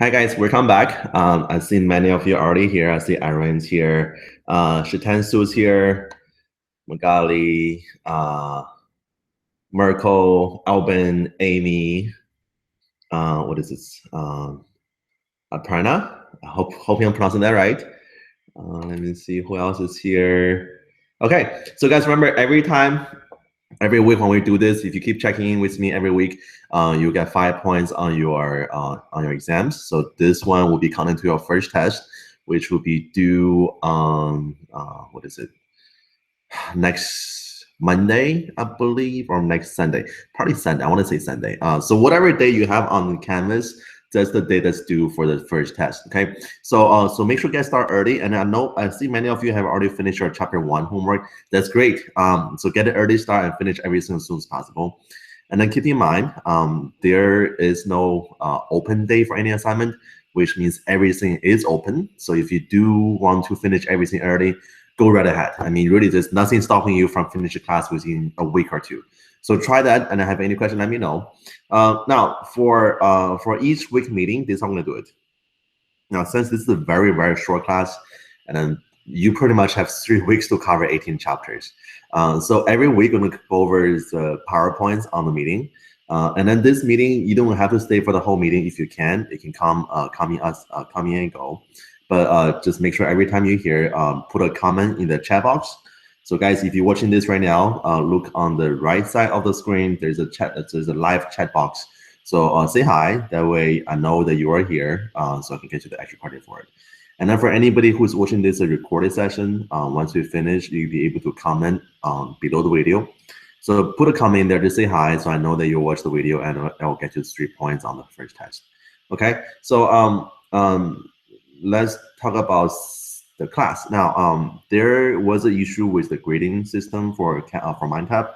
Hi guys, welcome back. I've seen many of you already here. I see Aaron's here, Shitansu's here, Magali, Merkel, Albin, Amy. What is this? Aparna. Hoping I'm pronouncing that right. Let me see who else is here. Okay, so guys, remember every week when we do this, if you keep checking in with me every week, you get 5 points on your exams. So this one will be counted to your first test, which will be due on what is it? Next Monday, I believe, or next Sunday. Probably Sunday. I want to say Sunday. So whatever day you have on Canvas, that's the day that's due for the first test. Okay. So make sure you guys start early. And I see many of you have already finished your chapter 1 homework. That's great. So get an early start and finish everything as soon as possible. And then keep in mind, there is no open day for any assignment, which means everything is open. So if you do want to finish everything early, go right ahead. I mean, really, there's nothing stopping you from finishing class within a week or two. So try that, and if I have any question, let me know. Now, for each week meeting, this is how I'm going to do it. Now, since this is a very, very short class, and then you pretty much have 3 weeks to cover 18 chapters. So every week, we're going to go over the PowerPoints on the meeting. And then this meeting, you don't have to stay for the whole meeting if you can. You can come in and go. But just make sure every time you hear, put a comment in the chat box. So guys, if you're watching this right now, look on the right side of the screen. There's a live chat box. So say hi. That way I know that you are here, so I can get you the extra credit for it. And then for anybody who's watching this a recorded session, once we finish, you'll be able to comment below the video. So put a comment in there to say hi, so I know that you watched the video, and I'll get you 3 points on the first test. Okay. So let's talk about the class. Now, there was an issue with the grading system for MindTap.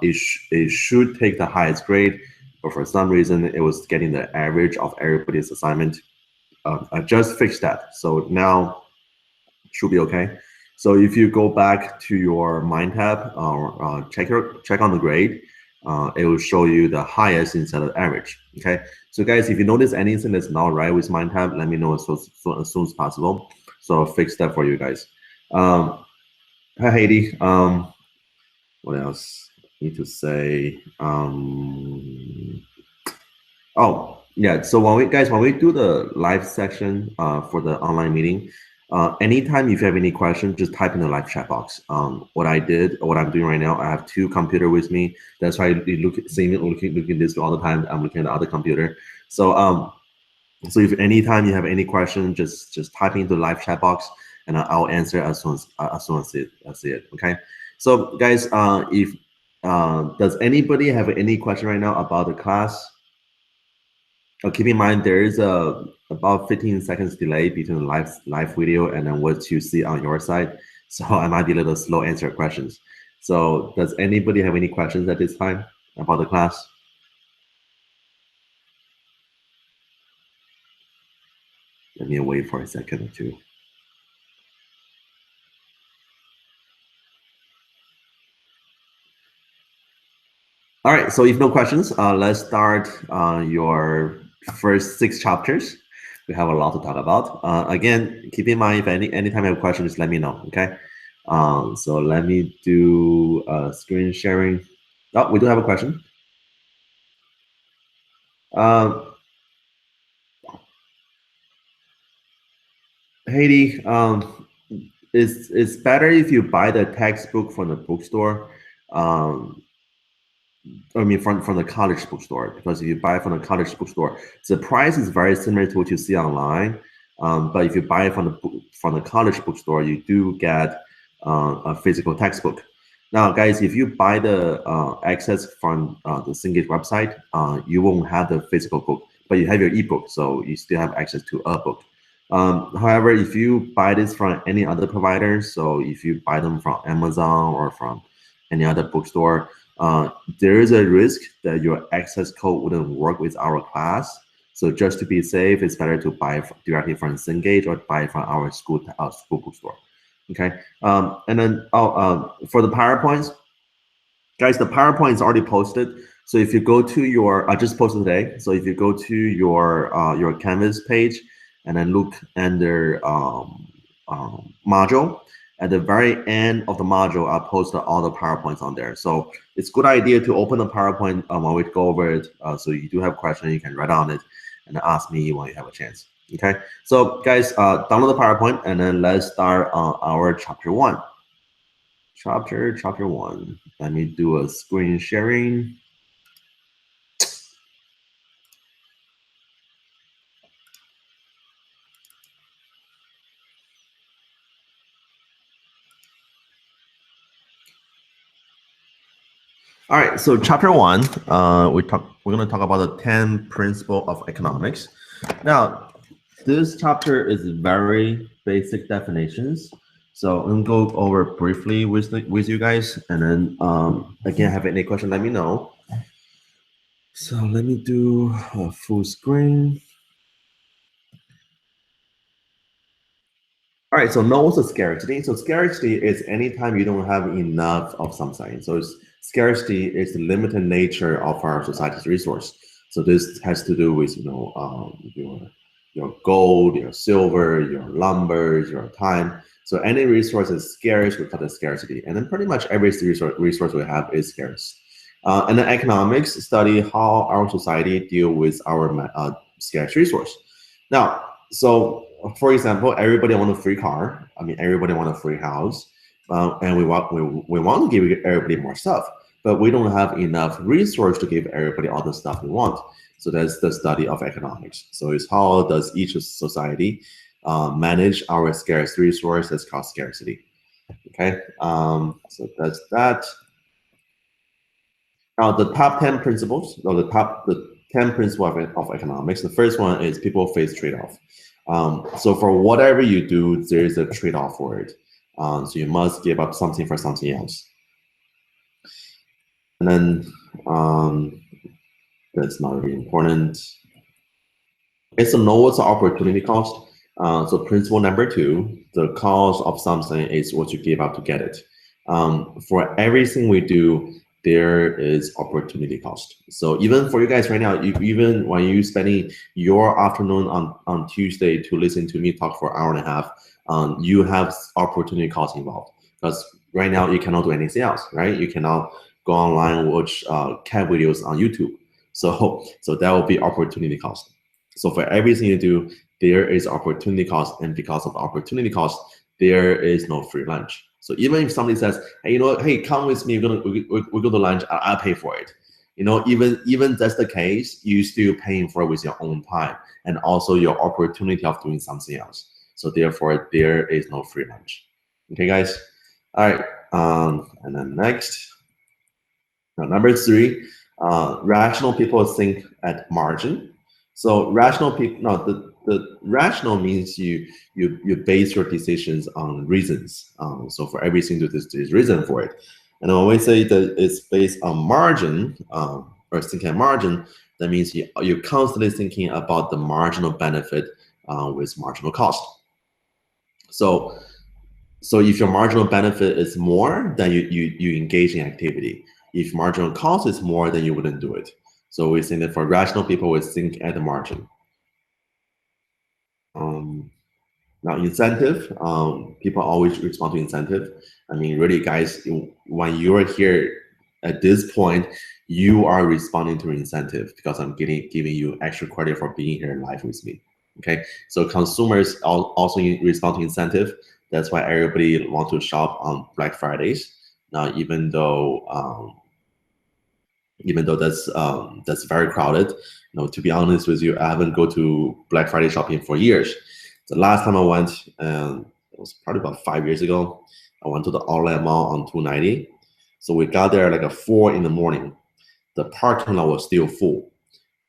It should take the highest grade, but for some reason, it was getting the average of everybody's assignment. I just fixed that, so now it should be okay. So if you go back to your MindTap, check on the grade, it will show you the highest instead of average. Okay, so guys, if you notice anything that's not right with MindTap, let me know as soon as possible. So I'll fix that for you guys. Hi Heidi. What else need to say? Oh yeah. So when we do the live section for the online meeting, anytime if you have any questions, just type in the live chat box. What I'm doing right now, I have 2 computers with me. That's why you see me looking this all the time. I'm looking at the other computer. So so if anytime you have any question, just type into the live chat box, and I'll answer as soon as I see it. Okay. So guys, if does anybody have any question right now about the class? Keep in mind there is about 15 seconds delay between the live video and then what you see on your side. So I might be a little slow answering questions. So does anybody have any questions at this time about the class? Let me wait for a second or two. All right, so if no questions, let's start your first 6 chapters. We have a lot to talk about. Again, keep in mind, if anytime you have questions, just let me know, okay? So let me do screen sharing. Oh, we do have a question. Haiti, it's better if you buy the textbook from the bookstore. I mean, from the college bookstore, because if you buy from the college bookstore, the price is very similar to what you see online. But if you buy it from the college bookstore, you do get a physical textbook. Now, guys, if you buy the access from the Cengage website, you won't have the physical book, but you have your ebook, so you still have access to a book. However, if you buy this from any other provider, so if you buy them from Amazon or from any other bookstore, there is a risk that your access code wouldn't work with our class. So just to be safe, it's better to buy directly from Cengage or buy from our school bookstore. Okay, and then for the PowerPoints, guys, the PowerPoint is already posted. So if you go to your, I just posted today. So if you go to your Canvas page and then look under module, at the very end of the module, I posted all the PowerPoints on there. So it's a good idea to open the PowerPoint when we go over it. So you do have questions, you can write on it and ask me when you have a chance. Okay. So guys, download the PowerPoint and then let's start our chapter 1. Chapter 1. Let me do a screen sharing. All right, so chapter 1, we're going to talk about the 10 principles of economics. Now, this chapter is very basic definitions. So I'm going to go over briefly with you guys, and then again, have any question, let me know. So let me do a full screen. All right, so know what's a scarcity. So scarcity is anytime you don't have enough of something. So scarcity is the limited nature of our society's resource. So this has to do with your gold, your silver, your lumber, your time. So any resource is scarce, we call it scarcity. And then pretty much every resource we have is scarce. And then economics study how our society deal with our scarce resource. Now, so for example, everybody want a free car. I mean, everybody want a free house, and we want to give everybody more stuff, but we don't have enough resource to give everybody all the stuff we want. So that's the study of economics. So it's how does each society manage our scarce resource? That's called scarcity. Okay, so that's that. Now the top 10 principles, or the 10 principles of economics. The first one is people face trade-off. So for whatever you do, there is a trade-off for it. So you must give up something for something else. And then that's not really important. Okay, so know what's the opportunity cost. So principle number 2, the cost of something is what you give up to get it. For everything we do, there is opportunity cost. So even for you guys right now, even when you're spending your afternoon on Tuesday to listen to me talk for an hour and a half, you have opportunity cost involved. Because right now you cannot do anything else, right? You cannot go online and watch cat videos on YouTube. So that will be opportunity cost. So for everything you do, there is opportunity cost, and because of opportunity cost, there is no free lunch. So even if somebody says, hey, hey, come with me, we go to lunch, I'll pay for it. Even that's the case, you still paying for it with your own time and also your opportunity of doing something else. So therefore, there is no free lunch. Okay, guys. All right. And then next, now, number 3, rational people think at margin. So rational people, no, the rational means you base your decisions on reasons. So for everything, there's reason for it. And when we say that it's based on margin, or thinking margin, that means you're constantly thinking about the marginal benefit with marginal cost. So if your marginal benefit is more, then you engage in activity. If marginal cost is more, then you wouldn't do it. So we think that for rational people, we think at the margin. Now incentive, people always respond to incentive. I mean, really, guys, when you're here at this point, you are responding to incentive because I'm giving you extra credit for being here live with me. Okay, so consumers also respond to incentive. That's why everybody wants to shop on Black Fridays. Now, even though that's very crowded, to be honest with you, I haven't go to Black Friday shopping for years. The last time I went, and it was probably about 5 years ago, I went to the Outlet Mall on 290. So we got there like at 4 in the morning. The parking lot was still full.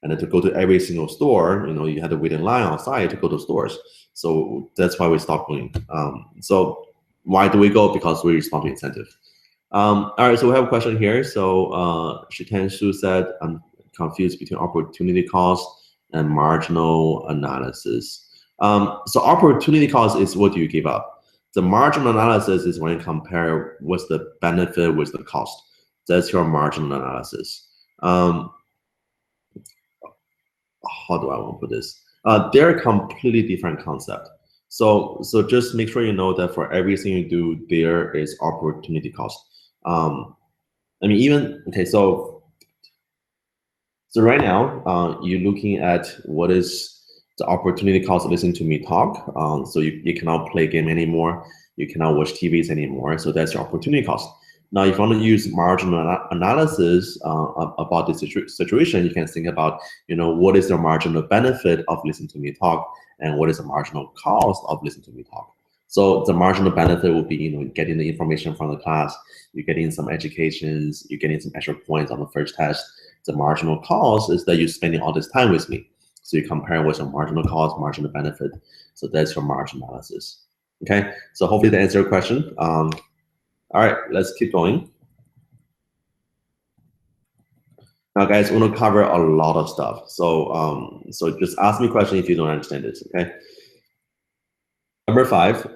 And then to go to every single store, you had to wait in line outside to go to stores. So that's why we stopped going. So why do we go? Because we respond to incentive. All right, so we have a question here. So Shitan Shu said, I'm confused between opportunity cost and marginal analysis. So opportunity cost is what do you give up. The marginal analysis is when you compare what's the benefit with the cost. That's your marginal analysis. Um, how do I want to put this? They're a completely different concept. So just make sure you know that for everything you do, there is opportunity cost. I mean, even okay, so right now, you're looking at what is the opportunity cost of listening to me talk. So you cannot play game anymore. You cannot watch TVs anymore. So that's your opportunity cost. Now, if you want to use marginal analysis about this situation, you can think about, what is the marginal benefit of listening to me talk, and what is the marginal cost of listening to me talk. So the marginal benefit will be, getting the information from the class, you're getting some educations, you're getting some extra points on the first test. The marginal cost is that you're spending all this time with me. So you compare what's your marginal cost, marginal benefit. So that's your margin analysis. Okay, so hopefully that answers your question. All right, let's keep going. Now, guys, we're gonna cover a lot of stuff. So so just ask me a question if you don't understand this, okay? Number 5,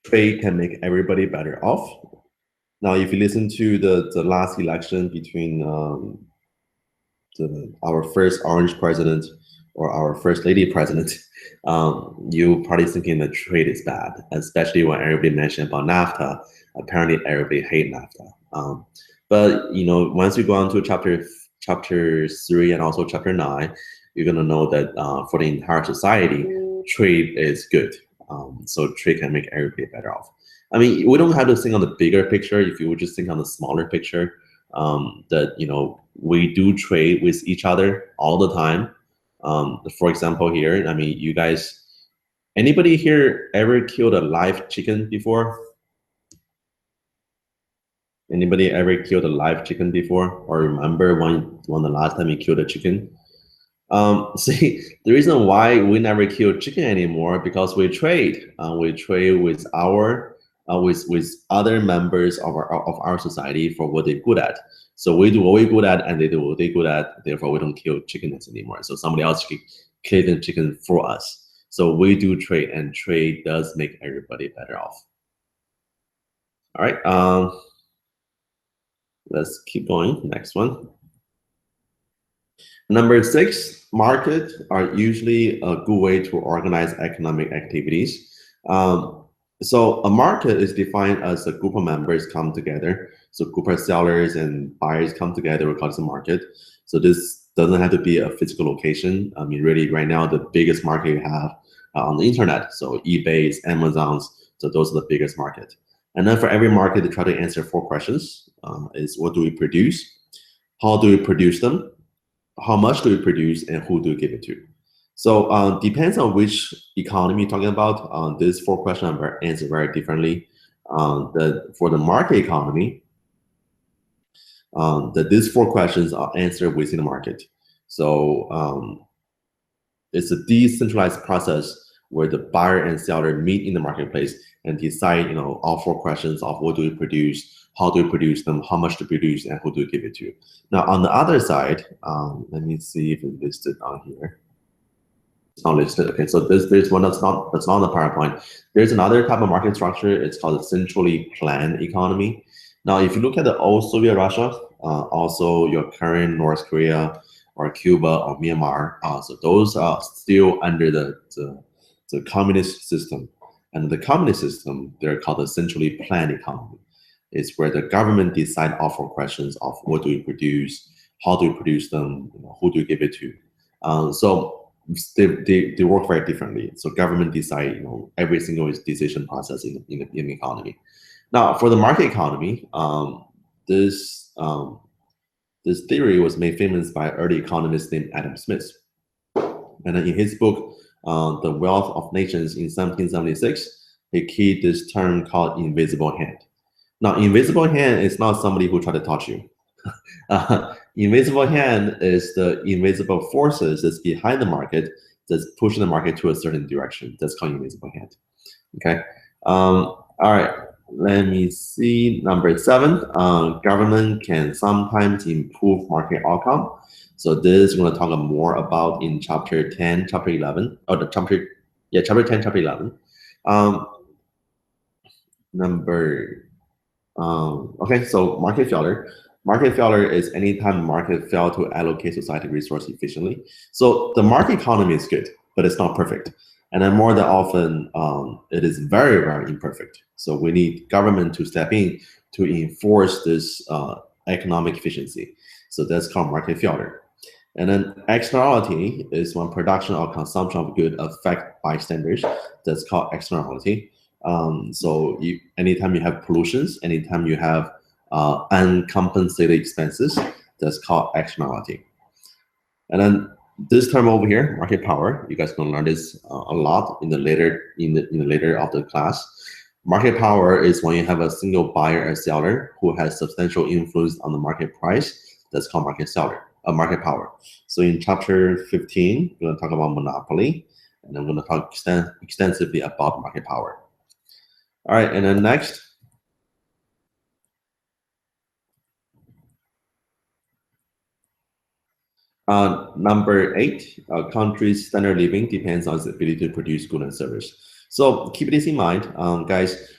trade can make everybody better off. Now, if you listen to the last election between our first orange president or our first lady president, you probably thinking the trade is bad, especially when everybody mentioned about NAFTA. Apparently, everybody hate NAFTA. But once you go on to chapter 3 and also chapter 9, you're gonna know that for the entire society, trade is good. So trade can make everybody better off. I mean, we don't have to think on the bigger picture. If you would just think on the smaller picture, that we do trade with each other all the time. For example, here, I mean, you guys, anybody here ever killed a live chicken before? Anybody ever killed a live chicken before, or remember when the last time you killed a chicken? See, the reason why we never kill chicken anymore because we trade. We trade with our with other members of our society for what they're good at. So we do what we're good at, and they do what they're good at. Therefore, we don't kill chickens anymore. So somebody else kill the chicken for us. So we do trade, and trade does make everybody better off. All right. Let's keep going. Next one. Number 6, markets are usually a good way to organize economic activities. So a market is defined as a group of members come together. So group of sellers and buyers come together, we call it a market. So this doesn't have to be a physical location. I mean, really, right now, the biggest market you have on the internet. So eBay's, Amazon's, so those are the biggest market. And then for every market, they try to answer 4 questions. Is what do we produce? How do we produce them? How much do we produce, and who do we give it to? So depends on which economy you're talking about. These 4 questions are answered very differently. For the market economy, these 4 questions are answered within the market. So it's a decentralized process where the buyer and seller meet in the marketplace and decide, all 4 questions of what do we produce, how do we produce them, how much to produce, and who do we give it to. Now, on the other side, let me see if it's listed on here. It's not listed. Okay, so there's one that's not on the PowerPoint. There's another type of market structure. It's called a centrally planned economy. Now, if you look at the old Soviet Russia, also your current North Korea or Cuba or Myanmar, so those are still under the communist system. And the communist system, they're called a centrally planned economy. It's where the government decide all 4 questions of what do we produce, how do we produce them, who do we give it to. So they work very differently. So government decide, every single decision process in the economy. Now, for the market economy, this theory was made famous by an early economist named Adam Smith. And in his book, The Wealth of Nations in 1776, he keyed this term called invisible hand. Now, invisible hand is not somebody who tried to touch you. Invisible hand is the invisible forces that's behind the market that's pushing the market to a certain direction. That's called invisible hand. Okay. All right. Let me see. Number 7. Government can sometimes improve market outcome. So this we're going to talk more about in chapter 10, chapter 11, or the chapter 10, chapter 11. Okay, so market failure. Market failure is anytime the market fail to allocate society resource efficiently. So the market economy is good, but it's not perfect. And then more than often, it is very, very imperfect. So we need government to step in to enforce this economic efficiency. So that's called market failure. And then externality is when production or consumption of good affect bystanders. That's called externality. Anytime you have pollutions, anytime you have uncompensated expenses, that's called externality. And then this term over here, market power, you guys can learn this a lot in the later of the class. Market power is when you have a single buyer or seller who has substantial influence on the market price. That's called market power. So in chapter 15, we're going to talk about monopoly, and I'm going to talk extensively about market power. All right, and then next, number 8, country's standard living depends on its ability to produce goods and service. So keep this in mind, guys.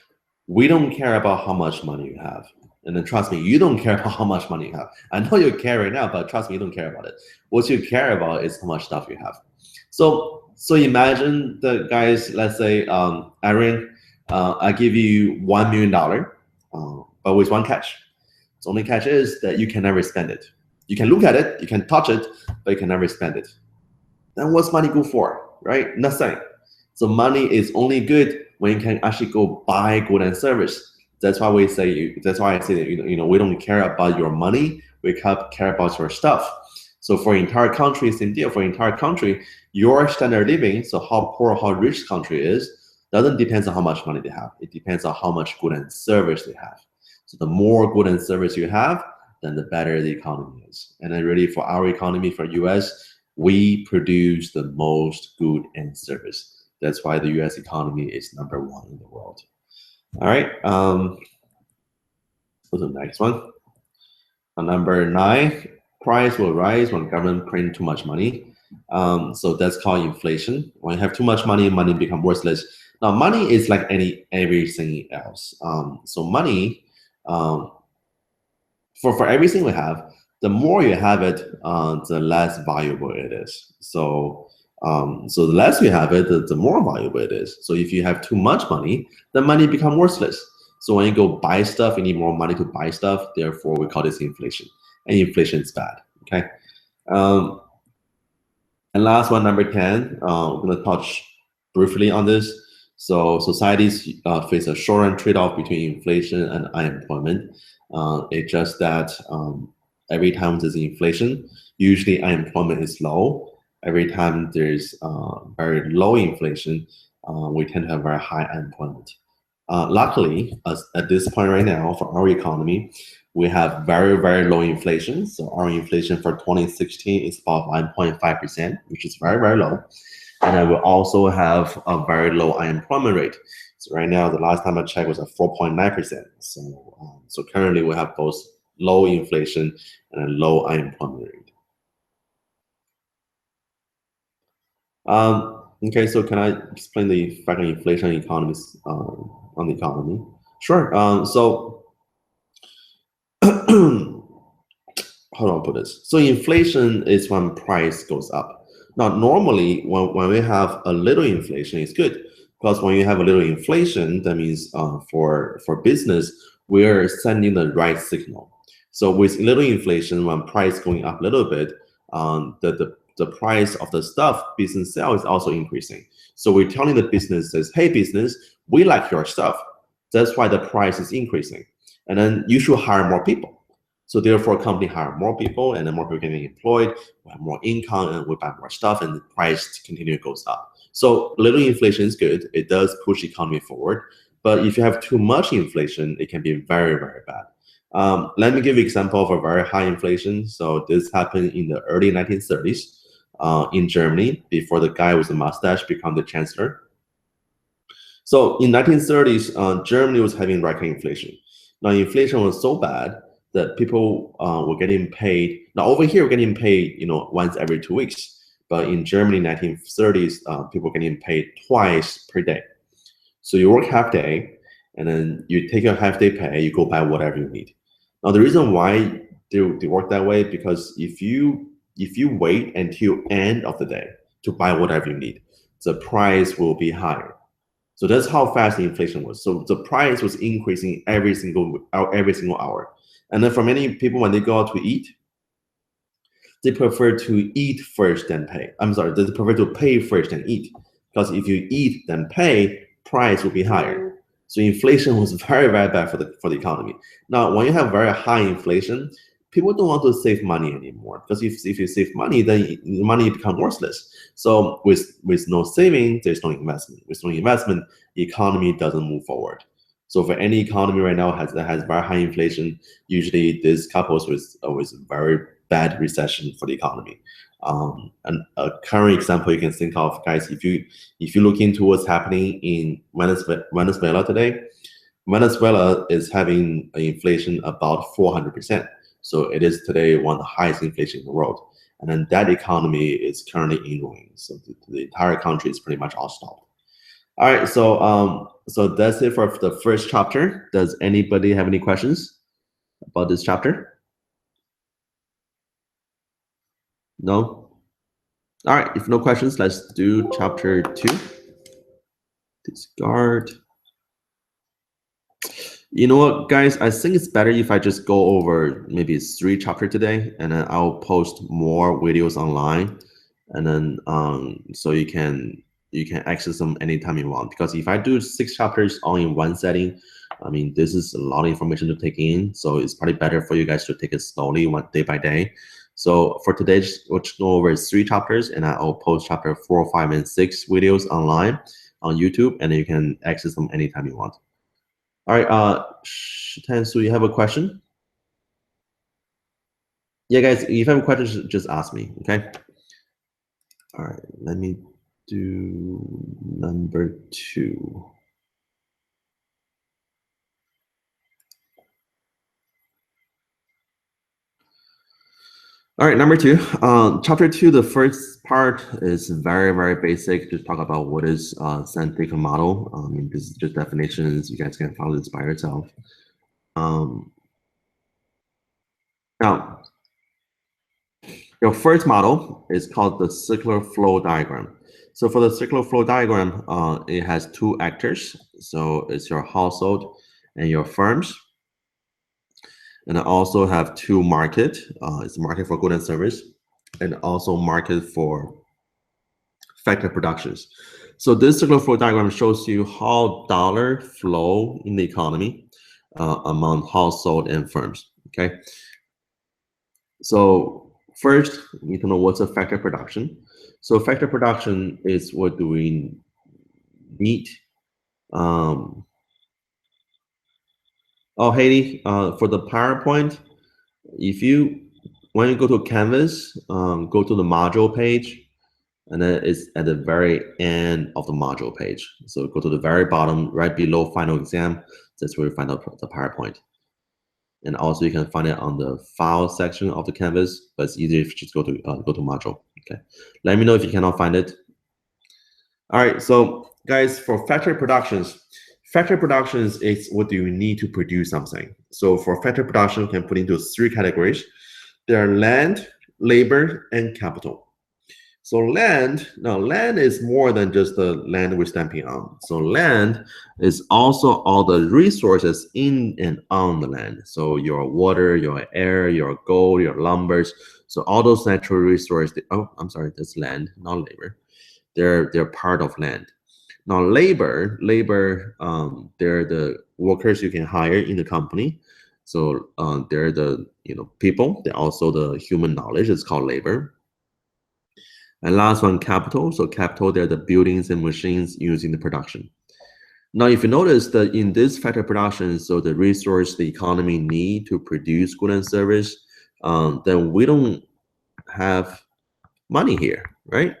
We don't care about how much money you have. And then trust me, you don't care about how much money you have. I know you care right now, but trust me, you don't care about it. What you care about is how much stuff you have. So imagine the guys, let's say, Aaron, I give you $1 million, but with one catch. The only catch is that you can never spend it. You can look at it, you can touch it, but you can never spend it. Then what's money good for, right? Nothing. So money is only good when you can actually go buy good and service. That's why I say that we don't care about your money, we care about your stuff. So for entire country, same deal. For entire country, your standard living, so how poor or how rich country is, doesn't depend on how much money they have. It depends on how much good and service they have. So the more good and service you have, then the better the economy is. And then really for our economy, for US, we produce the most good and service. That's why the US economy is number 1 in the world. All right, go to the next one. Number 9, price will rise when government print too much money. So that's called inflation. When you have too much money, money become worthless. Now, money is like everything else. So money, for everything we have, the more you have it, the less valuable it is. So the less you have it, the more valuable it is. So if you have too much money, then money becomes worthless. So when you go buy stuff, you need more money to buy stuff. Therefore, we call this inflation. And inflation is bad. Okay. And last one, number 10. We're going to touch briefly on this. So societies face a short-run trade-off between inflation and unemployment. It's just that every time there's inflation, usually unemployment is low. Every time there's very low inflation, we tend to have very high unemployment. Luckily, at this point right now, for our economy, we have very, very low inflation. So our inflation for 2016 is about 1.5%, which is very, very low. And then we also have a very low unemployment rate. So right now, the last time I checked was at 4.9%. So currently we have both low inflation and a low unemployment rate. Okay, so can I explain the effect of inflation on economies on the economy? Sure. So how do I put this? So inflation is when price goes up. Now, normally when we have a little inflation, it's good, because when you have a little inflation, that means for business, we're sending the right signal. So with little inflation, when price going up a little bit, the price of the stuff business sell is also increasing. So we're telling the businesses, hey, business, we like your stuff. That's why the price is increasing. And then you should hire more people. So therefore, company hire more people, and then more people getting employed, we have more income, and we buy more stuff, and the price continue goes up. So little inflation is good. It does push the economy forward. But if you have too much inflation, it can be very, very bad. Let me give you an example of a very high inflation. So this happened in the early 1930s. In Germany, before the guy with the mustache become the chancellor. So in 1930s, Germany was having record inflation. Now inflation was so bad that people were getting paid. Now over here, we're getting paid, once every 2 weeks. But in Germany, 1930s, people were getting paid twice per day. So you work half day, and then you take your half day pay, you go buy whatever you need. Now the reason why they work that way because if you wait until end of the day to buy whatever you need, the price will be higher. So that's how fast the inflation was. So the price was increasing every single hour. And then for many people, when they go out to eat, they prefer to eat first than pay. I'm sorry, they prefer to pay first than eat. Because if you eat then pay, price will be higher. So inflation was very, very bad for the economy. Now, when you have very high inflation, people don't want to save money anymore. Because if you save money, then money becomes worthless. So with no saving, there's no investment. With no investment, the economy doesn't move forward. So for any economy right now that has very high inflation, usually this couples with very bad recession for the economy. And a current example you can think of, guys, if you look into what's happening in Venezuela today, Venezuela is having an inflation about 400%. So it is today one of the highest inflation in the world. And then that economy is currently in ruins. So the entire country is pretty much all stopped. All right, so that's it for the first chapter. Does anybody have any questions about this chapter? No? All right, if no questions, let's do chapter 2. Discard. You know what, guys? I think it's better if I just go over maybe 3 chapters today, and then I'll post more videos online, and then so you can access them anytime you want. Because if I do 6 chapters all in one setting, I mean, this is a lot of information to take in. So it's probably better for you guys to take it slowly, one day by day. So for today, we'll just go over 3 chapters, and I'll post chapter 4, 5, and 6 videos online on YouTube, and you can access them anytime you want. All right, Tansu, you have a question? Yeah, guys, if you have a question, just ask me, okay? All right, let me do number 2. All right, number 2, chapter 2, the first part is very, very basic. Just talk about what is synthetic model. I mean, this is just definitions. You guys can follow this by yourself. Now, your first model is called the circular flow diagram. So for the circular flow diagram, it has 2 actors. So it's your household and your firms. And I also have 2 market. It's market for goods and service, and also market for factory productions. So this circular flow diagram shows you how dollar flow in the economy among household and firms. Okay. So first, you need to know what's a factory production. So factory production is what do we need. Oh, Haiti, for the PowerPoint, when you go to Canvas, go to the module page, and then it's at the very end of the module page. So go to the very bottom, right below final exam. That's where you find out the PowerPoint. And also you can find it on the file section of the Canvas, but it's easier if you just go to module. Okay, let me know if you cannot find it. All right, so guys, for factory productions is what do you need to produce something. So for factory production, you can put into 3 categories. There are land, labor, and capital. So land is more than just the land we're stamping on. So land is also all the resources in and on the land. So your water, your air, your gold, your lumbers. So all those natural resources. Oh, I'm sorry, that's land, not labor. They're part of land. Now labor, they're the workers you can hire in the company. So they're the people. They're also the human knowledge. It's called labor. And last one, capital. So capital, they're the buildings and machines used in the production. Now, if you notice that in this factory production, so the resource the economy need to produce goods and service, then we don't have money here, right?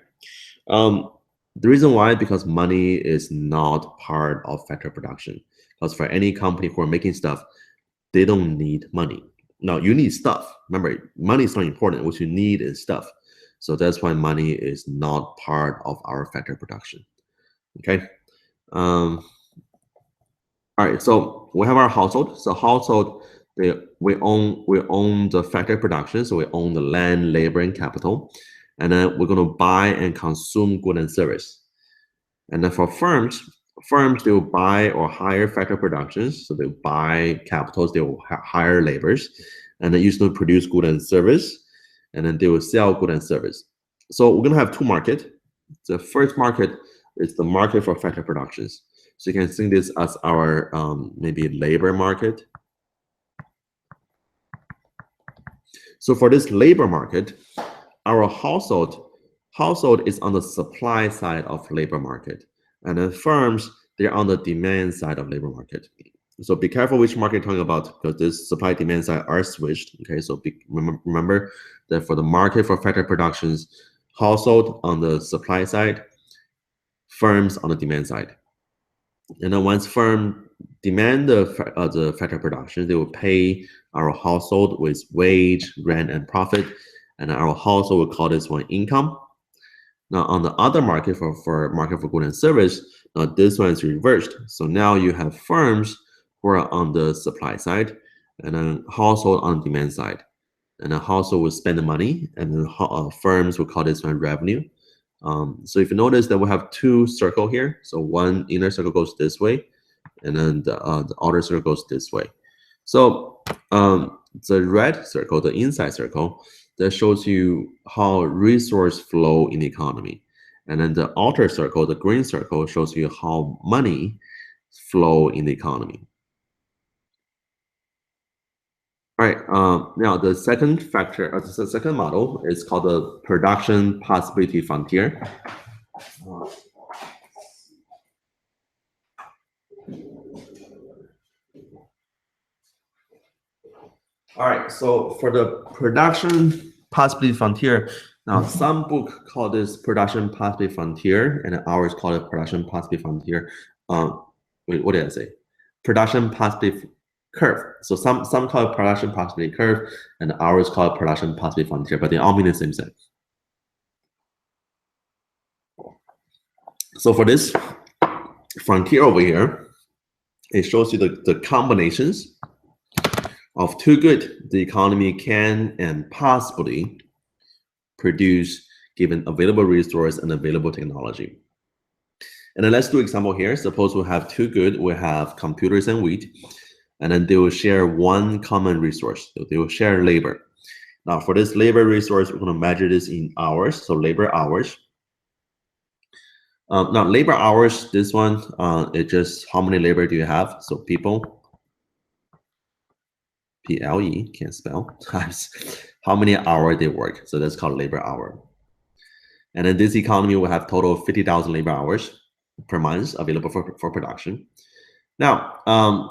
The reason why, because money is not part of factory production. Because for any company who are making stuff, they don't need money. Now, you need stuff. Remember, money is not important. What you need is stuff. So that's why money is not part of our factory production. Okay. All right. So we have our household. So household, We own the factory production, so we own the land, labor, and capital, and then we're going to buy and consume good and service. And then for firms they will buy or hire factory productions, so they'll buy capitals, they will hire laborers, and then usually produce good and service, and then they will sell good and service. So we're going to have two markets. The first market is the market for factory productions. So you can think this as our maybe labor market. So for this labor market, our household is on the supply side of labor market, and then firms, they're on the demand side of labor market. So be careful which market you're talking about, because this supply demand side are switched. Okay, so remember that for the market for factory productions, household on the supply side, firms on the demand side. And then once firm demand the factory production, they will pay our household with wage, rent, and profit, and our household will call this one income. Now on the other market for market for good and service, now this one is reversed. So now you have firms who are on the supply side, and then household on the demand side. And the household will spend the money, and then firms will call this one revenue. So if you notice that we have two circles here, so one inner circle goes this way, and then the outer circle goes this way. So the red circle, the inside circle, that shows you how resource flow in the economy. And then the outer circle, the green circle, shows you how money flow in the economy. All right, now the second factor, the second model is called the production possibility frontier. All right, so for the production possibility frontier, now some book call this production possibility frontier, and ours call it production possibility frontier. Wait, what did I say? Production possibility curve. So some call it production possibility curve, and ours call it production possibility frontier, but they all mean the same thing. So for this frontier over here, it shows you the combinations of two good the economy can and possibly produce given available resource and available technology. And then let's do example here. Suppose we have two good, we have computers and wheat, and then they will share one common resource. So they will share labor. Now for this labor resource, we're going to measure this in hours, so labor hours. Now labor hours, this one, it just how many labor do you have? So people, PLE, can't spell, times how many hours they work. So that's called labor hour. And then this economy will have total of 50,000 labor hours per month available for production. Now,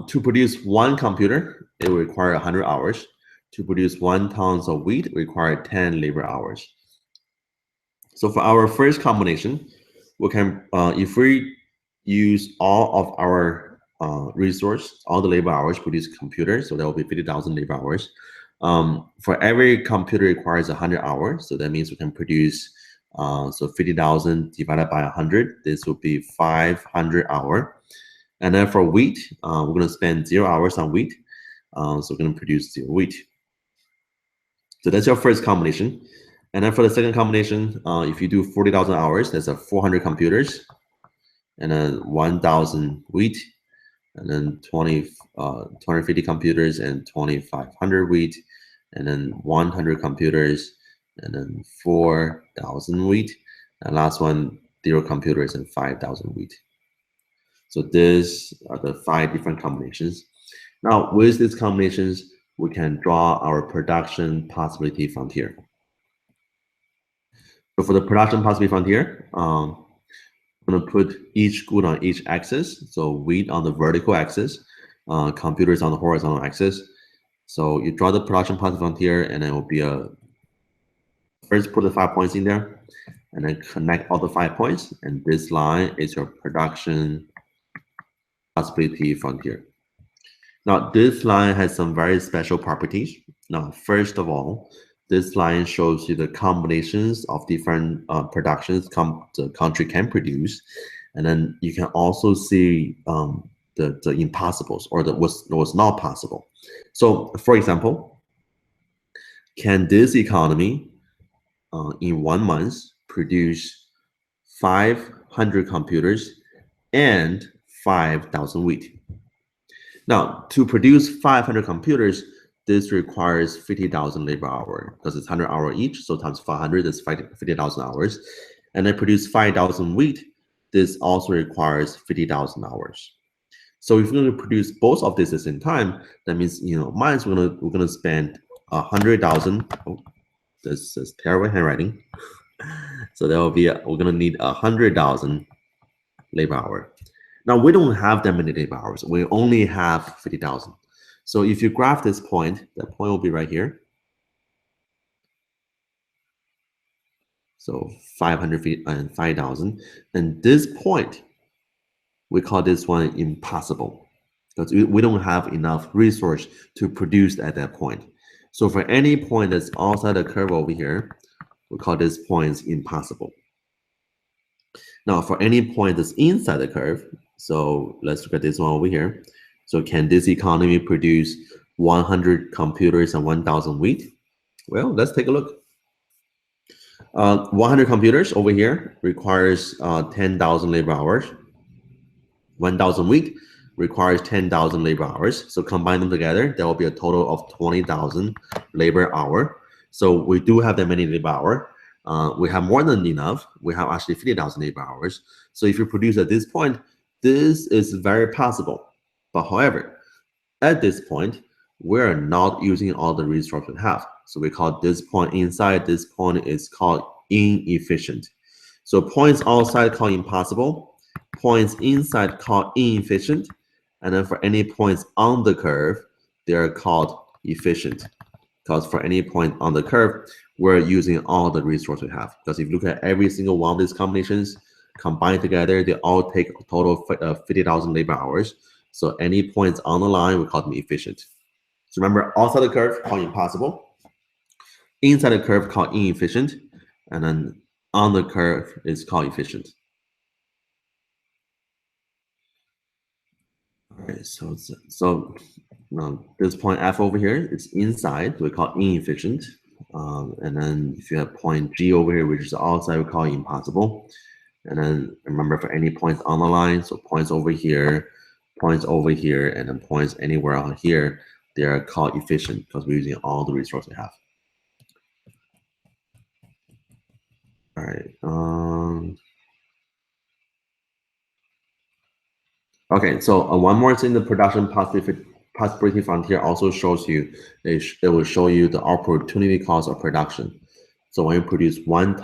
to produce one computer, it will require 100 hours. To produce 1 ton of wheat, it require 10 labor hours. So for our first combination, we can, if we use all of our resource, all the labor hours produce computers, so that will be 50,000 labor hours. For every computer requires 100 hours, so that means we can produce so 50,000 divided by 100, this will be 500 hours. And then for wheat, we're going to spend 0 hours on wheat, so we're going to produce 0 wheat. So that's your first combination. And then for the second combination, if you do 40,000 hours, that's 400 computers, and then 1,000 wheat, and then 250 computers and 2,500 wheat, and then 100 computers, and then 4,000 wheat, and last one, 0 computers and 5,000 wheat. So these are the 5 different combinations. Now with these combinations, we can draw our production possibility frontier. So for the production possibility frontier, I'm going to put each good on each axis. So wheat on the vertical axis, computers on the horizontal axis. So you draw the production possibility frontier, and then it will be first put the 5 points in there, and then connect all the 5 points. And this line is your production possibility frontier. Now this line has some very special properties. Now, first of all, this line shows you the combinations of different productions the country can produce. And then you can also see the impossibles, or the was not possible. So, for example, can this economy in 1 month produce 500 computers and 5,000 wheat? Now, to produce 500 computers, this requires 50,000 labor hour, because it's 100 hour each, so times 500 is 50,000 hours. And then produce 5,000 wheat, this also requires 50,000 hours. So if we're going to produce both of this at the same time, that means, months we're gonna spend 100,000. Oh, this is terrible handwriting. So that will be we're gonna need 100,000 labor hour. Now we don't have that many labor hours. We only have 50,000. So if you graph this point, that point will be right here. So 500 feet and 5,000, and this point, we call this one impossible, because we don't have enough resource to produce at that point. So for any point that's outside the curve over here, we call this point impossible. Now for any point that's inside the curve, so let's look at this one over here. So can this economy produce 100 computers and 1,000 wheat? Well, let's take a look. 100 computers over here requires 10,000 labor hours. 1,000 wheat requires 10,000 labor hours. So combine them together, there will be a total of 20,000 labor hour. So we do have that many labor hour. We have more than enough. We have actually 50,000 labor hours. So if you produce at this point, this is very possible. But however, at this point, we're not using all the resources we have. So we call this point inside, this point is called inefficient. So points outside called impossible, points inside called inefficient, and then for any points on the curve, they are called efficient. Because for any point on the curve, we're using all the resources we have. Because if you look at every single one of these combinations combined together, they all take a total of 50,000 labor hours. So any points on the line, we call them efficient. So remember, outside the curve called impossible, inside the curve called inefficient, and then on the curve is called efficient. All right, so this point F over here is inside, we call inefficient. And then if you have point G over here, which is outside, we call impossible. And then remember, for any points on the line, so points over here, and then points anywhere on here, they are called efficient, because we're using all the resources we have. All right. Okay, so one more thing, the production possibility frontier also shows you, it will show you the opportunity cost of production. So when you produce one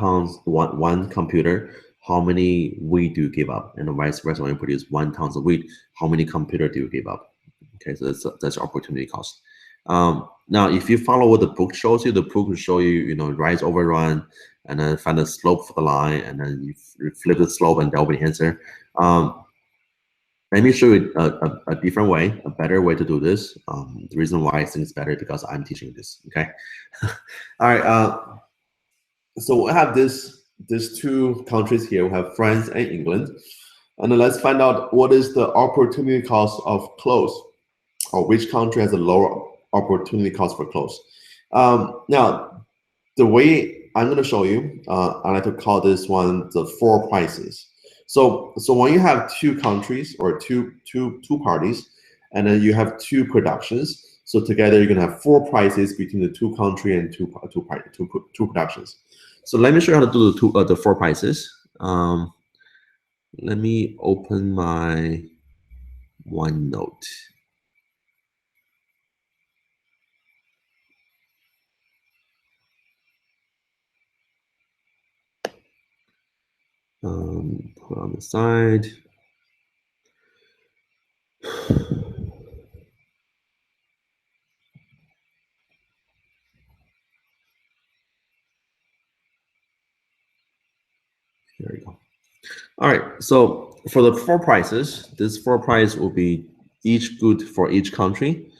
computer, how many wheat do you give up? And vice versa, when you produce 1 ton of wheat, how many computer do you give up? Okay, so that's opportunity cost. Now, if you follow what the book shows you, the book will show you, rise over run, and then find the slope for the line, and then you flip the slope, and that'll be the answer. Let me show you a different way, a better way to do this. The reason why I think it's better because I'm teaching this. Okay. All right. So we have these two countries here. We have France and England, and then let's find out what is the opportunity cost of close, or which country has a lower opportunity cost for close. Now, the way I'm going to show you, I like to call this one the 4 prices. So when you have 2 countries or two parties, and then you have 2 productions, so together you're gonna have 4 prices between the 2 country and two productions. So let me show you how to do the 4 prices. Let me open my OneNote. Put on the side. There we go. All right, so for the 4 prices, this 4 price will be each good for each country.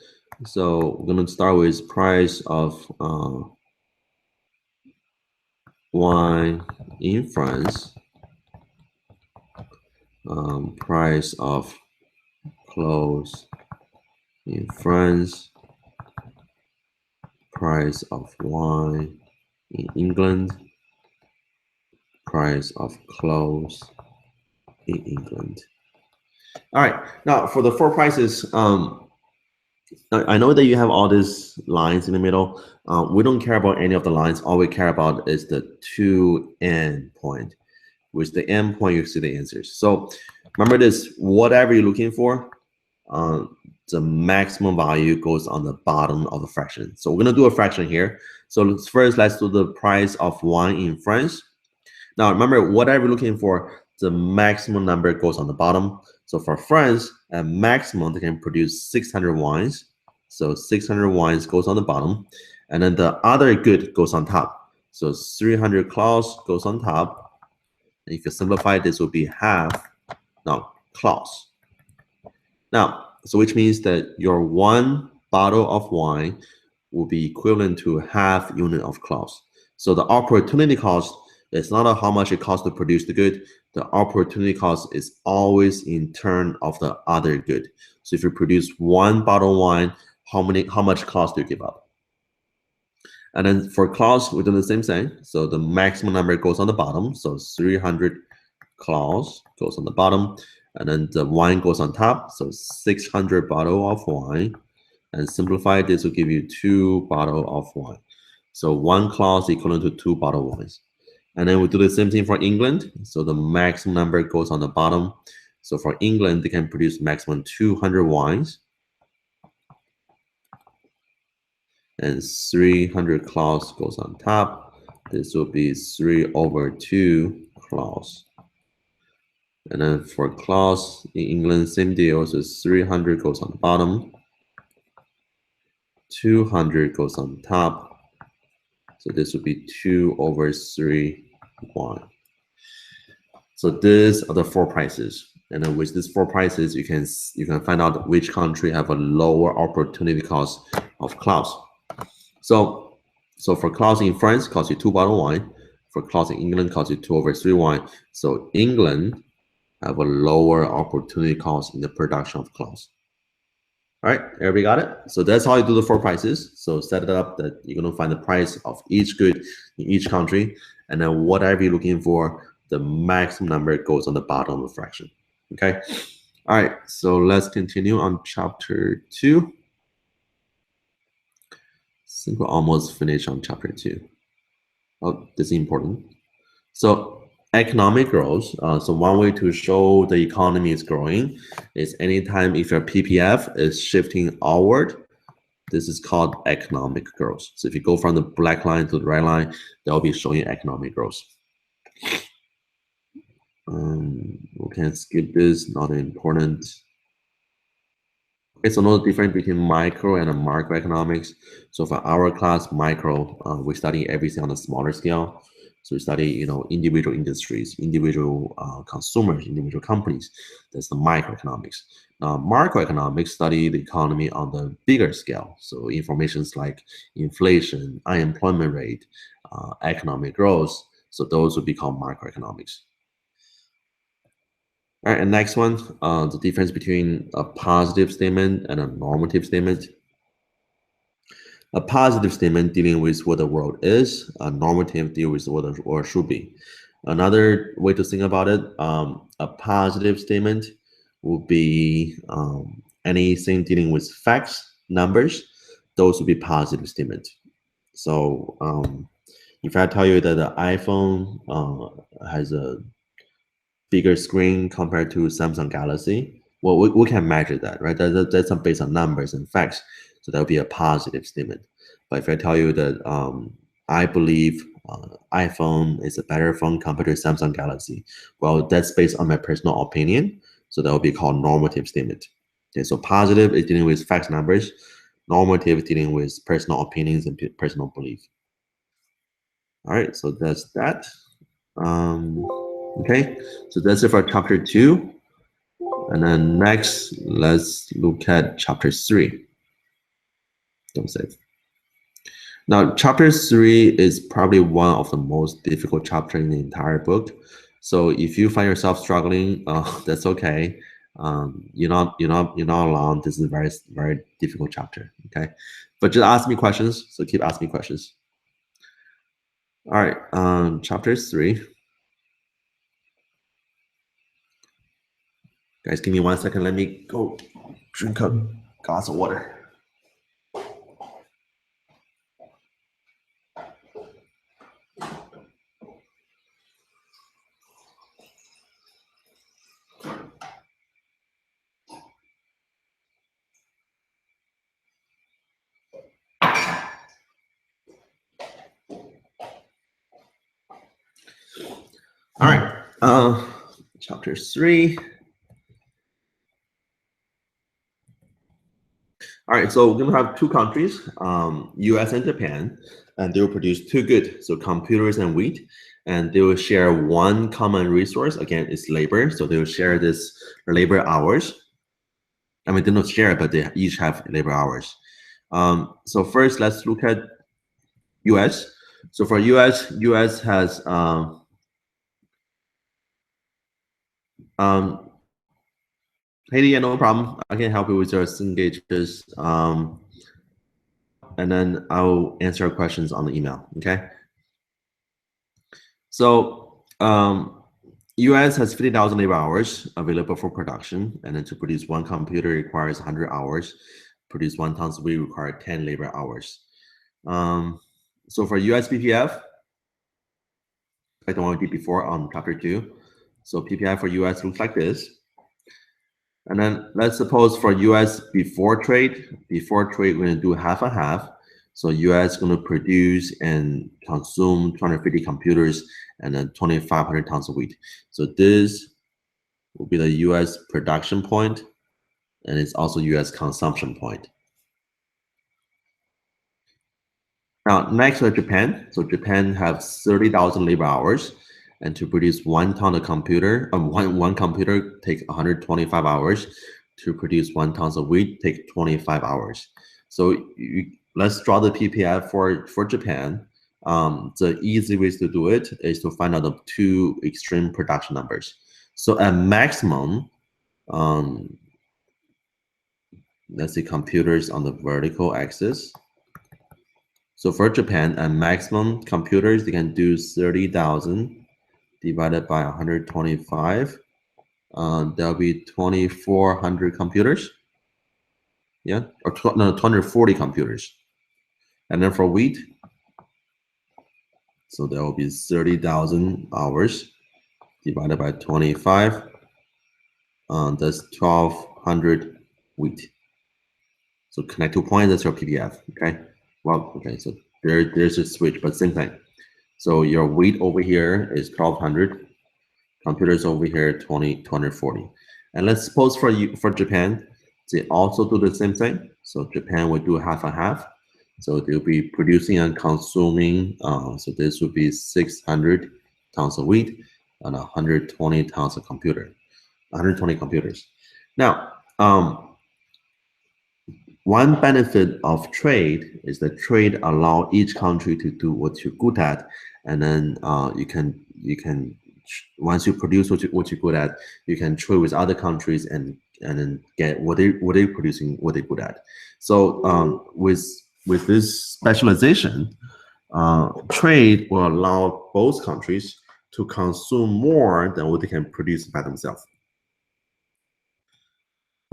So we're gonna start with price of wine in France, price of clothes in France, price of wine in England, price of clothes in England. All right, now for the 4 prices, I know that you have all these lines in the middle. We don't care about any of the lines. All we care about is the to end point. With the end point, you see the answers. So remember this, whatever you're looking for, the maximum value goes on the bottom of the fraction. So we're gonna do a fraction here. So first, let's do the price of wine in France. Now remember, whatever you're looking for, the maximum number goes on the bottom. So for France, at maximum, they can produce 600 wines. So 600 wines goes on the bottom. And then the other good goes on top. So 300 cloths goes on top. And if you simplify, this will be half, no, cloths. Now, so which means that your 1 bottle of wine will be equivalent to half unit of cloths. So the opportunity cost is not how much it costs to produce the good. The opportunity cost is always in turn of the other good. So if you produce 1 bottle of wine, how much cost do you give up? And then for cloths, we do the same thing. So the maximum number goes on the bottom. So 300 cloths goes on the bottom, and then the wine goes on top. So 600 bottle of wine. And simplify this will give you 2 bottle of wine. So 1 cloth is equivalent to 2 bottle of wines. And then we do the same thing for England. So the maximum number goes on the bottom. So for England, they can produce maximum 200 wines. And 300 cloths goes on top. This will be 3/2 cloths. And then for cloths in England, same deal. So 300 goes on the bottom. 200 goes on top. So this would be 2/3 wine. So these are the 4 prices. And then with these 4 prices, you can find out which country have a lower opportunity cost of cloths. So for cloths in France, costs you 2 bottle wine. For cloths in England, costs you 2/3 wine. So England have a lower opportunity cost in the production of cloths. All right, everybody got it? So that's how you do the 4 prices. So set it up that you're gonna find the price of each good in each country, and then whatever you're looking for, the maximum number goes on the bottom of the fraction. Okay. All right, so let's continue on chapter 2. I think we're almost finished on chapter 2. Oh, this is important. So economic growth. So one way to show the economy is growing is anytime if your PPF is shifting outward, this is called economic growth. So if you go from the black line to the red line, they'll be showing economic growth. We can skip this, not important. Okay, so know the difference between micro and macroeconomics. So for our class, micro, we study everything on a smaller scale. So we study, individual industries, individual consumers, individual companies. That's the microeconomics. Now, macroeconomics study the economy on the bigger scale. So informations like inflation, unemployment rate, economic growth. So those would be called macroeconomics. All right, and next one, the difference between a positive statement and a normative statement. A positive statement dealing with what the world is, a normative deal with what the world should be. Another way to think about it, a positive statement would be anything dealing with facts, numbers, those would be positive statements. So if I tell you that the iPhone has a bigger screen compared to Samsung Galaxy, well, we can measure that, right? That's based on numbers and facts. So that would be a positive statement. But if I tell you that I believe iPhone is a better phone compared to Samsung Galaxy, well, that's based on my personal opinion. So that would be called normative statement. Okay, so positive is dealing with facts, numbers. Normative is dealing with personal opinions and personal belief. All right, so that's that. Okay, so that's it for chapter 2. And then next, let's look at chapter 3. Don't save. Now, chapter 3 is probably one of the most difficult chapters in the entire book. So if you find yourself struggling, that's okay. You're not alone. This is a very difficult chapter. Okay, but just ask me questions. So keep asking me questions. All right, chapter 3. Guys, give me 1 second. Let me go drink a glass of water. All right, chapter 3. All right, so we're gonna have two countries, US and Japan, and they will produce two goods, so computers and wheat, and they will share one common resource. Again, it's labor, so they will share this labor hours. I mean, they don't share, but they each have labor hours. So first, let's look at US. So for US has Haiti, yeah, no problem. I can help you with your engages. And then I'll answer questions on the email. Okay. So US has 50,000 labor hours available for production, and then to produce one computer requires 100 hours. Produce 1 ton of wheat require 10 labor hours. So for US PPF, like the one we did before on chapter 2. So PPF for US looks like this. And then let's suppose for US before trade, we're going to do half and half. So US is going to produce and consume 250 computers and then 2,500 tons of wheat. So this will be the US production point, and it's also US consumption point. Now, next is Japan. So Japan has 30,000 labor hours, and to produce 1 ton of computer, one computer take 125 hours. To produce 1 ton of wheat take 25 hours. So let's draw the PPF for Japan. The easy ways to do it is to find out the two extreme production numbers. So at maximum, let's see computers on the vertical axis. So for Japan, at maximum computers, they can do 30,000 divided by 125. There'll be 2,400 computers. Yeah, or 240 computers. And then for wheat, so there will be 30,000 hours divided by 25. That's 1,200 wheat. So connect to point, that's your PPF. Okay. Well, okay. So there's a switch, but same thing. So your wheat over here is 1,200. Computers over here 240. And let's suppose for Japan, they also do the same thing. So Japan would do half and half. So they'll be producing and consuming. So this would be 600 tons of wheat and 120 tons of 120 computers. Now, one benefit of trade is that trade allow each country to do what you're good at, and then you can once you produce what you're good at, you can trade with other countries and then get what they're producing, what they're good at. So with this specialization, trade will allow both countries to consume more than what they can produce by themselves.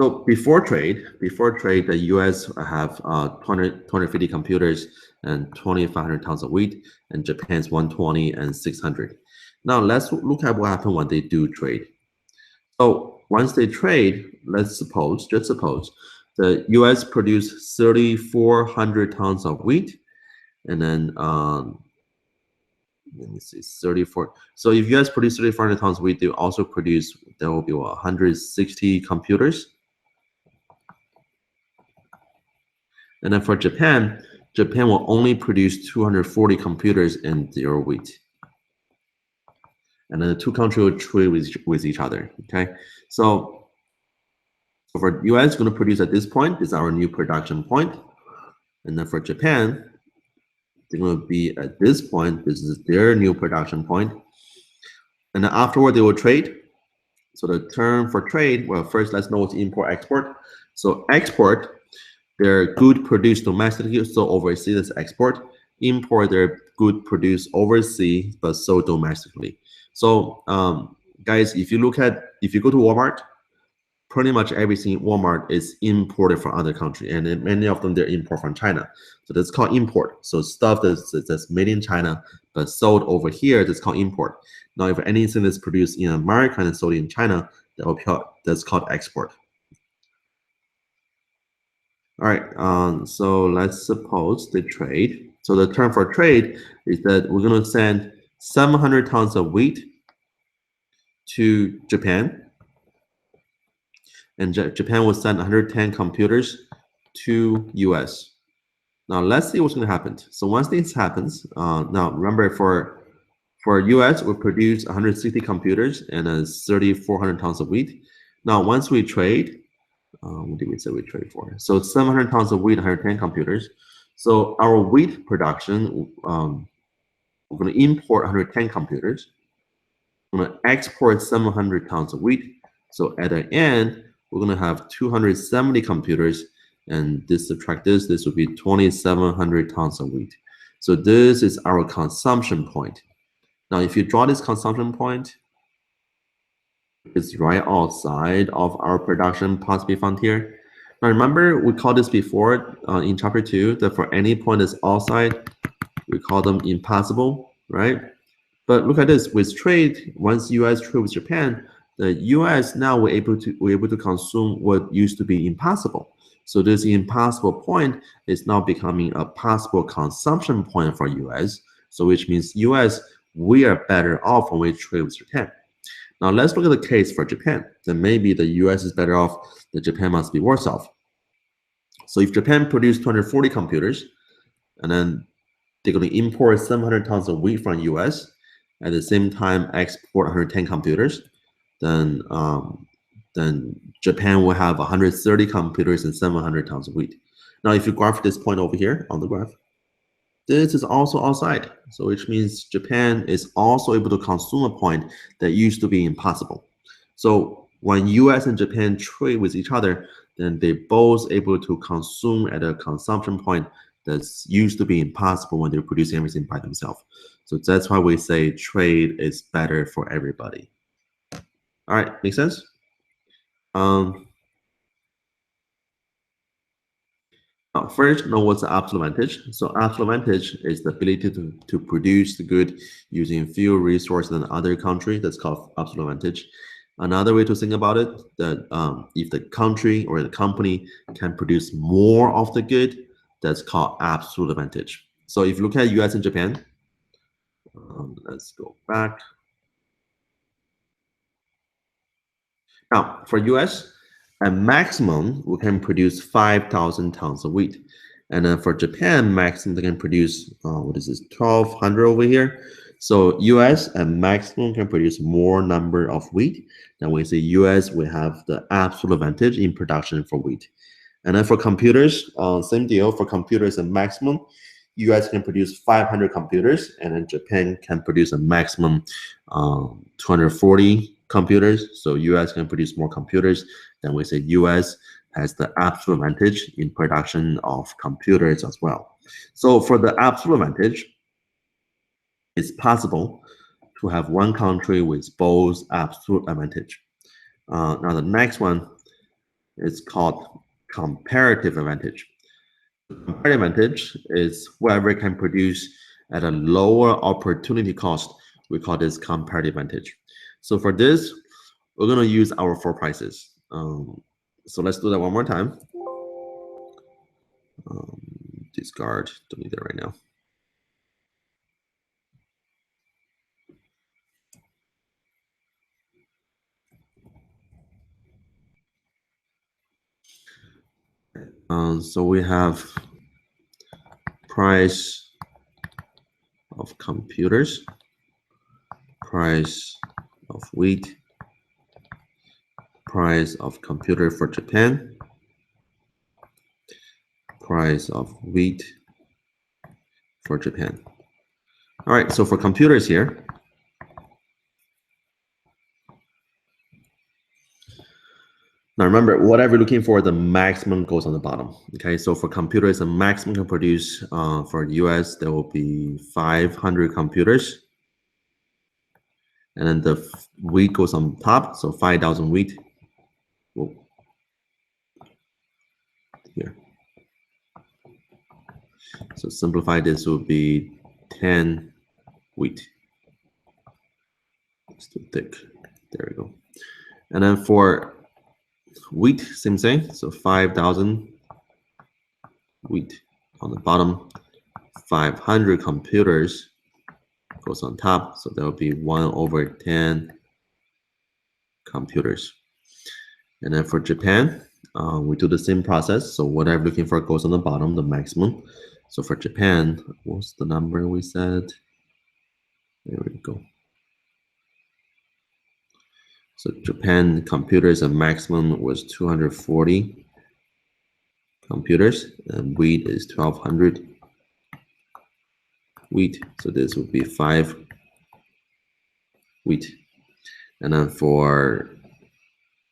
So before trade, the U.S. have 250 computers and 2,500 tons of wheat, and Japan's 120 and 600. Now let's look at what happens when they do trade. So once they trade, just suppose, the U.S. produce 3,400 tons of wheat, and then let me see, 34. So if U.S. produce 3,400 tons of wheat, there will be 160 computers. And then for Japan will only produce 240 computers in their wheat. And then the two countries will trade with each other. Okay, so for US, going to produce at this point. This is our new production point. And then for Japan, they're going to be at this point. This is their new production point. And then afterward, they will trade. So the term for trade, well, first let's know what's import export. So export, they're good produced domestically, so overseas is export. Import, they're good produced overseas, but sold domestically. So guys, if you go to Walmart, pretty much everything in Walmart is imported from other country, and then many of them they're import from China. So that's called import. So stuff that's made in China but sold over here, that's called import. Now, if anything that's produced in America and sold in China, that's called export. All right, so let's suppose the trade. So the term for trade is that we're going to send 700 tons of wheat to Japan, and Japan will send 110 computers to US. Now let's see what's going to happen. So once this happens, now remember for US, we produce 160 computers and 3,400 tons of wheat. Now once we trade, what did we say we trade for? So 700 tons of wheat, 110 computers. So our wheat production, we're going to import 110 computers. We're going to export 700 tons of wheat. So at the end, we're going to have 270 computers, and this subtract this will be 2,700 tons of wheat. So this is our consumption point. Now, if you draw this consumption point, it's right outside of our production possibly found here. Now, remember we called this before in chapter 2 that for any point that's outside, we call them impossible, right? But look at this, with trade, once US trade with Japan, the US now we're able to consume what used to be impossible. So this impossible point is now becoming a possible consumption point for US. So which means US, we are better off when we trade with Japan. Now let's look at the case for Japan. Then maybe the US is better off, the Japan must be worse off. So if Japan produced 240 computers, and then they're going to import 700 tons of wheat from US, at the same time export 110 computers, then Japan will have 130 computers and 700 tons of wheat. Now, if you graph this point over here on the graph, this is also outside. So which means Japan is also able to consume a point that used to be impossible. So when US and Japan trade with each other, then they're both able to consume at a consumption point that's used to be impossible when they're producing everything by themselves. So that's why we say trade is better for everybody. All right, make sense? First, know what's the absolute advantage. So absolute advantage is the ability to produce the good using fewer resources than other country. That's called absolute advantage. Another way to think about it, that if the country or the company can produce more of the good, that's called absolute advantage. So if you look at US and Japan, let's go back. Now, for US, at maximum, we can produce 5,000 tons of wheat. And then for Japan, maximum, they can produce, what is this, 1,200 over here. So US at maximum can produce more number of wheat. Then we say US, we have the absolute advantage in production for wheat. And then for computers, same deal. For computers at maximum, US can produce 500 computers, and then Japan can produce a maximum 240 computers. So US can produce more computers. Then we say US has the absolute advantage in production of computers as well. So for the absolute advantage, it's possible to have one country with both absolute advantage. Now the next one is called comparative advantage. Comparative advantage is whoever can produce at a lower opportunity cost. We call this comparative advantage. So for this, we're going to use our 4 prices. So let's do that one more time. Discard, don't need that right now. So we have price of computers, price of wheat, price of computer for Japan, price of wheat for Japan. All right, so for computers here, Now remember, whatever you're looking for, the maximum goes on the bottom. Okay, so for computers, the maximum can produce for US, there will be 500 computers. And then the wheat goes on top, so 5,000 wheat. Whoa. Here. So simplify this will be 10 wheat. It's too thick. There we go. And then for wheat, same thing. So 5,000 wheat on the bottom. 500 computers goes on top. So that will be 1/10 computers. And then for Japan, we do the same process. So whatever looking for goes on the bottom, the maximum. So for Japan, what's the number we said? There we go. So Japan computers, a maximum was 240 computers, and wheat is 1,200 wheat. So this would be 5 wheat. And then for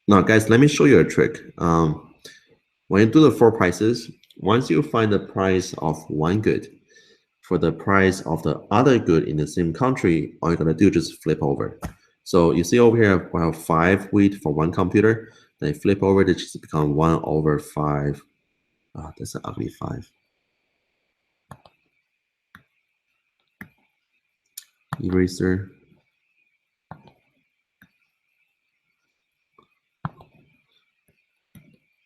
now, guys, let me show you a trick. When you do the 4 prices, once you find the price of one good for the price of the other good in the same country, all you're gonna do is just flip over. So you see over here, we have 5 wheat for one computer. Then you flip over, it just become 1/5. Oh, that's an ugly 5. Eraser.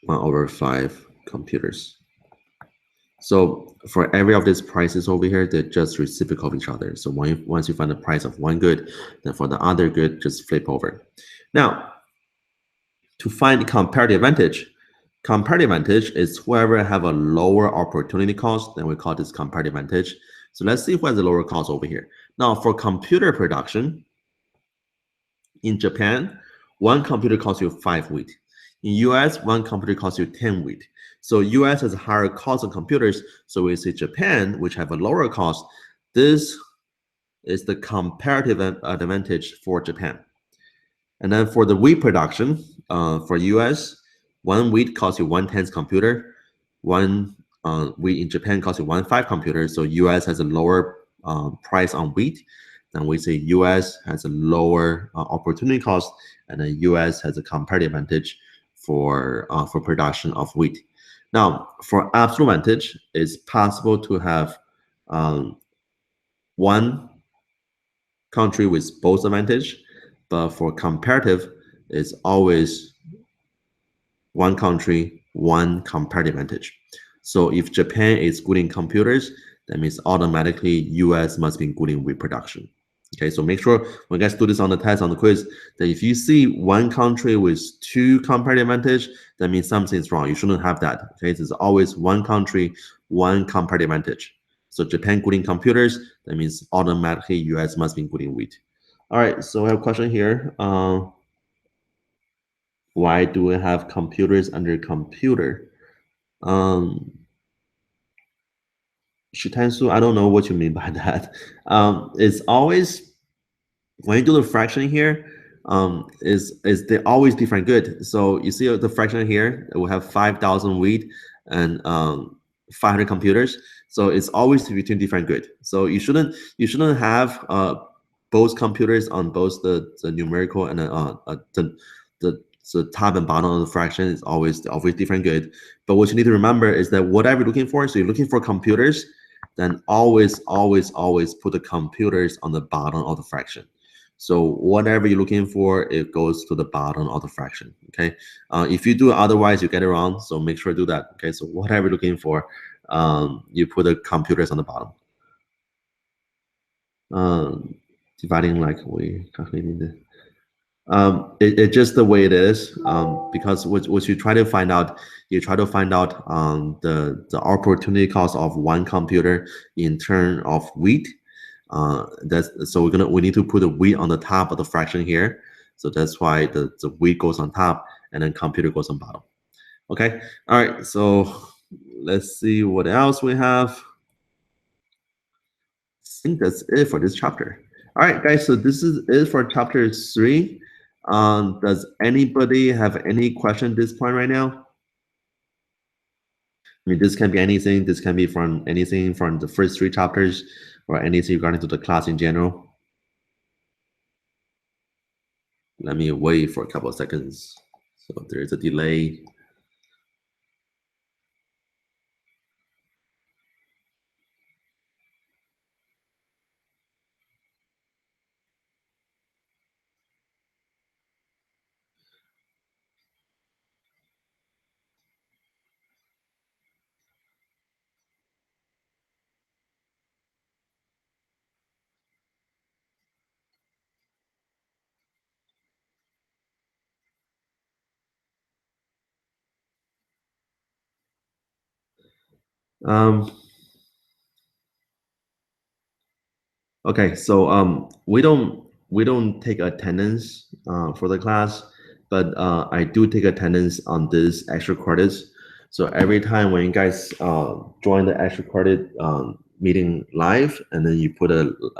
One over 5 computers. So for every of these prices over here, they're just reciprocal of each other. So once you find the price of one good, then for the other good, just flip over. Now, to find comparative advantage is whoever have a lower opportunity cost, then we call this comparative advantage. So let's see who has a lower cost over here. Now, for computer production, in Japan, one computer costs you 5 wheat. In US, one computer costs you 10 wheat. So US has a higher cost of computers. So we say Japan, which have a lower cost, this is the comparative advantage for Japan. And then for the wheat production, for US, one wheat costs you 1/10 computer. One wheat in Japan costs you 1/5 computer. So US has a lower price on wheat. Then we say US has a lower opportunity cost, and then US has a comparative advantage for production of wheat. Now, for absolute advantage, it's possible to have one country with both advantage, but for comparative, it's always one country, one comparative advantage. So if Japan is good in computers, that means automatically US must be good in wheat production. Okay, so make sure when you guys do this on the test, on the quiz, that if you see one country with 2 comparative advantage, that means something's wrong. You shouldn't have that. Okay, there's always one country, one comparative advantage. So Japan good in computers, that means automatically US must be good in wheat. All right, so we have a question here. Why do we have computers under computer? Shitansu, I don't know what you mean by that. It's always, when you do the fraction here, is they're always different good. So you see the fraction here, we have 5,000 wheat and 500 computers. So it's always between different good. So you shouldn't have both computers on both the numerical and the top and bottom of the fraction is always different good. But what you need to remember is that whatever you're looking for, so you're looking for computers, then always put the computers on the bottom of the fraction. So whatever you're looking for, it goes to the bottom of the fraction. Okay. If you do otherwise, you get it wrong. So make sure to do that. Okay. So whatever you're looking for, you put the computers on the bottom. Dividing like we calculating the. It's just the way it is, because what you try to find out, the opportunity cost of one computer in terms of wheat. So we need to put the wheat on the top of the fraction here. So that's why the wheat goes on top and then computer goes on bottom. Okay. All right. So let's see what else we have. I think that's it for this chapter. All right, guys. So this is it for chapter 3. Does anybody have any question at this point right now? I mean, this can be anything. This can be from anything from the first 3 chapters or anything regarding to the class in general. Let me wait for a couple of seconds. So there is a delay. Um, okay, so we don't take attendance for the class, but I do take attendance on this extra credits. So every time when you guys join the extra credit meeting live, and then you put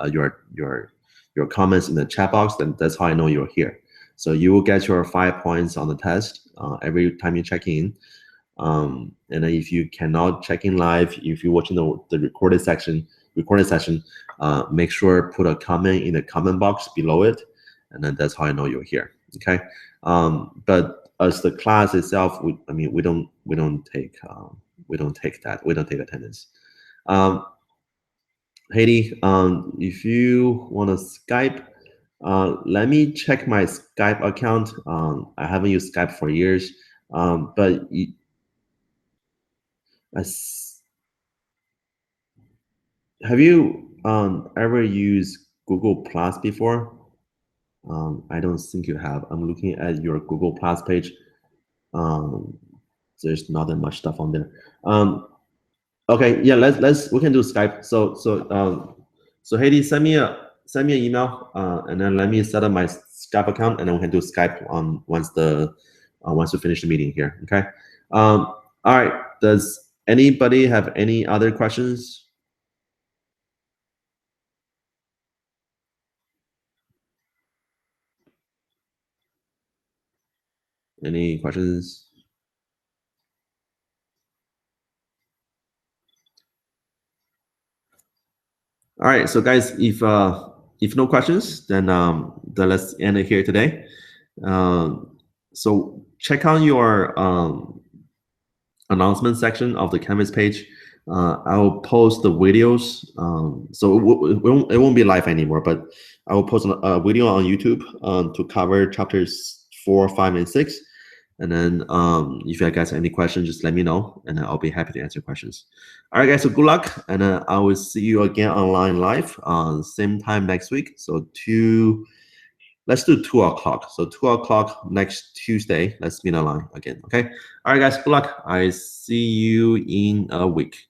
your comments in the chat box, then that's how I know you're here. So you will get your 5 points on the test every time you check in. And then if you cannot check in live, if you're watching the recorded session, make sure put a comment in the comment box below it, and then that's how I know you're here. Okay. But as the class itself, we don't take attendance. Haiti, if you want to Skype, let me check my Skype account. I haven't used Skype for years, but have you ever used Google Plus before? I don't think you have. I'm looking at your Google Plus page. Um, there's not that much stuff on there. Okay, yeah, we can do Skype. So Haiti, send me an email, and then let me set up my Skype account, and then we can do Skype once we finish the meeting here. Okay. All right. Does anybody have any other questions? Any questions? All right, so guys, if no questions, then let's end it here today. So check out your announcement section of the Canvas page. I will post the videos. So it won't be live anymore, but I will post a video on YouTube to cover chapters 4, 5, and 6. And then if you guys have any questions, just let me know, and I'll be happy to answer questions. All right, guys, so good luck, and I will see you again online live same time next week. So let's do 2 o'clock. So 2 o'clock next Tuesday, let's meet online again, okay? All right, guys, good luck. I see you in a week.